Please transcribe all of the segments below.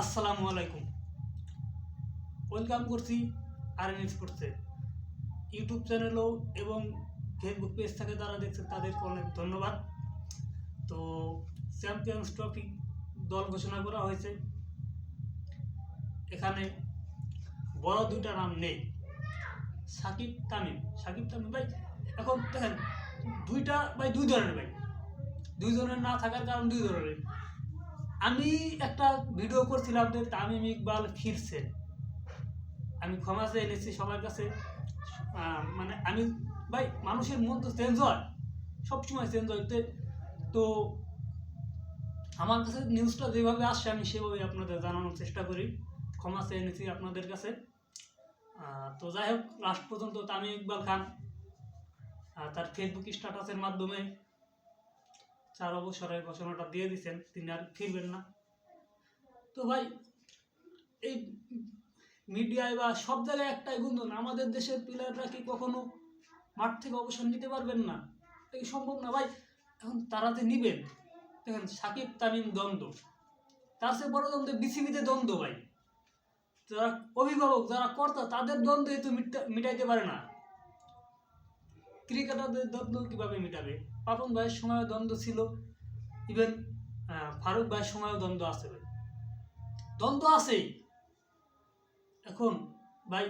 আসসালামু আলাইকুম। ওয়েলকাম করছি আরএন স্পোর্টসে ইউটিউব চ্যানেলও এবং ফেসবুক পেজ থেকে যারা দেখছেন তাদেরকে অনেক ধন্যবাদ। তো চ্যাম্পিয়ন্স ট্রফি দল ঘোষণা করা হয়েছে। এখানে বড় দুইটা নাম নেই, সাকিব তামিম ভাই। এখন দেখেন দুইটা ভাই দুই ধরনের ভাই, দুই ধরনের না থাকার কারণ দুই ধরনের। আমি একটা ভিডিও করছিলাম যে তামিম ইকবাল ফিরছেন, আমি ক্ষমা চেয়ে এনেছি সবার কাছে। মানে আমি ভাই মানুষের মন তো চেঞ্জ হয়, সবসময় চেঞ্জ হইতে। তো আমার কাছে নিউজটা যেভাবে আসছে আমি সেভাবে আপনাদের জানানোর চেষ্টা করি, ক্ষমা চেয়ে এনেছি আপনাদের কাছে। তো যাই হোক, লাস্ট পর্যন্ত তামিম ইকবাল খান তার ফেসবুক স্ট্যাটাসের মাধ্যমে চার অবসরের ঘোষণাটা দিয়ে দিচ্ছেন, তিনি আর ফিরবেন না। তো ভাই এই মিডিয়ায় বা সব জায়গায় একটাই গুঞ্জন, আমাদের দেশের প্লেয়াররা কি কখনো মাঠ থেকে অবসর নিতে পারবেন না? এই সম্ভব না ভাই। এখন তারা যে নিবেন, দেখেন সাকিব তামিম দ্বন্দ্ব, তার চেয়ে বড় দ্বন্দ্ব বিসিবিতে দ্বন্দ্ব ভাই। যারা অভিভাবক, যারা কর্তা, তাদের দ্বন্দ্ব তো মিটাইতে পারে না। ক্রিকেটারদের দ্বন্দ্ব কিভাবে মিটাবে? পাপন ভাইয়ের সময়ও দ্বন্দ্ব ছিল, ইভেন ফারুক ভাইয়ের সময়ও দ্বন্দ্ব আছে ভাই, দ্বন্দ্ব আছেই। এখন ভাই,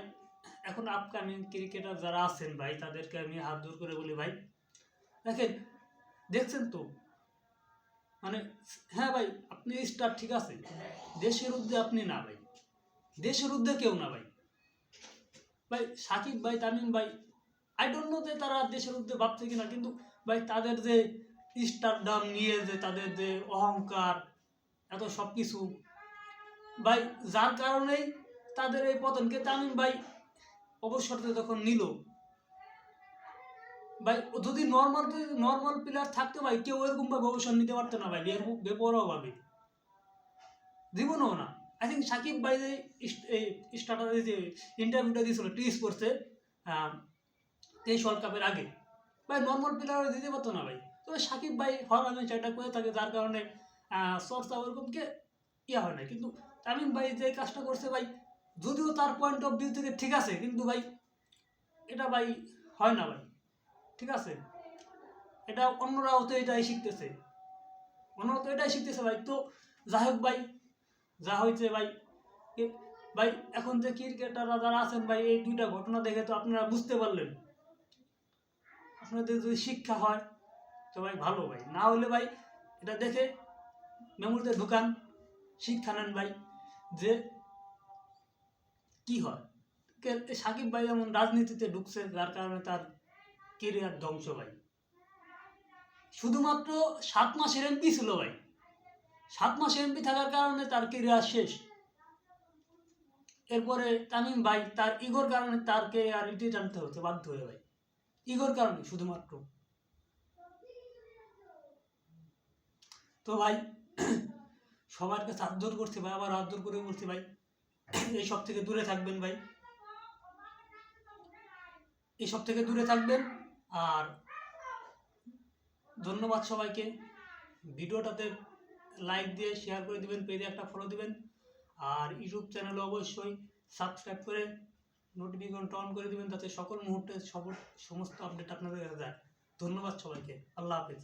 এখন আপকামিং ক্রিকেটার যারা আছেন ভাই, তাদেরকে আমি হাত জোর করে বলি ভাই, দেখেন দেখছেন তো, মানে হ্যাঁ ভাই আপনি স্টার ঠিক আছে, দেশের ঊর্ধ্বে আপনি না ভাই, দেশের ঊর্ধ্বে কেউ না ভাই। ভাই সাকিব ভাই, তামিম ভাই, আই ডোন্ট নো যে তারা দেশের ঊর্ধ্বে ভাবছে কিনা, কিন্তু ভাই তাদের যে স্টারডাম নিয়ে যে তাদের যে অহংকার, এত সব কিছু ভাই, যার কারণেই তাদের এই পতনকে। তামিম ভাই অবসরতে যখন নিল ভাই, যদি নর্মাল প্লেয়ার থাকতো ভাই, কেউ এরকম ভাবে অবসর নিতে পারতো না ভাই, বেপরোয়া ভাবে, জীবনও না। আই থিঙ্ক সাকিব ভাই যে স্টার্টারে যে ইন্টারভিউটা দিয়েছিল টি স্পোর্টসে 23 ওয়ার্ল্ড কাপের আগে, ভাই নর্মাল প্লেয়ার দিতে পারতো না ভাই। তবে সাকিব ভাই হর আমি সেটা করে থাকে, যার কারণে চর্চা ওরকমকে হয় না। কিন্তু তামিম ভাই যে কাজটা করছে ভাই, যদিও তার পয়েন্ট অফ ভিউ থেকে ঠিক আছে, কিন্তু ভাই এটা ভাই হয় না ভাই, ঠিক আছে? এটা অন্যরাও তো এটাই শিখতেছে, ভাই। তো যাই হোক ভাই, যা হয়েছে ভাই, ভাই এখন যে ক্রিকেটাররা যারা আছেন ভাই, এই দুইটা ঘটনা দেখে তো আপনারা বুঝতে পারলেন। আপনাদের যদি শিক্ষা হয় তো ভাই ভালো ভাই, না হলে ভাই এটা দেখে মেমোরিতে ঢুকান, শিক্ষা নেন ভাই, যে কি হয়। সাকিব ভাই যেমন রাজনীতিতে ঢুকছে, যার কারণে তার কেরিয়ার ধ্বংস ভাই। শুধুমাত্র 7 মাসের এমপি ছিল ভাই, 7 মাস এমপি থাকার কারণে তার কেরিয়ার শেষ। এরপরে তামিম ভাই তার ইগোর কারণে তার কেরিয়ার ইটে টানতে হচ্ছে বাধ্য হয়ে ভাই, ইগোর কারণে শুধুমাত্র। তো ভাই সবার কাছে হাত জোর করছি ভাই, আবার হাত জোর করে বলছি ভাই, এইসব থেকে দূরে থাকবেন ভাই, এইসব থেকে দূরে থাকবেন। আর ধন্যবাদ সবাইকে, ভিডিওটাতে লাইক দিয়ে শেয়ার করে দিবেন, পেজে একটা ফলো দিবেন, আর ইউটিউব চ্যানেলে অবশ্যই সাবস্ক্রাইব করে নোটিফিকেশনটা অন করে দিবেন, যাতে সকল মুহূর্তে সমস্ত আপডেট আপনাদের কাছে যায়। ধন্যবাদ সবাইকে, আল্লাহ হাফেজ।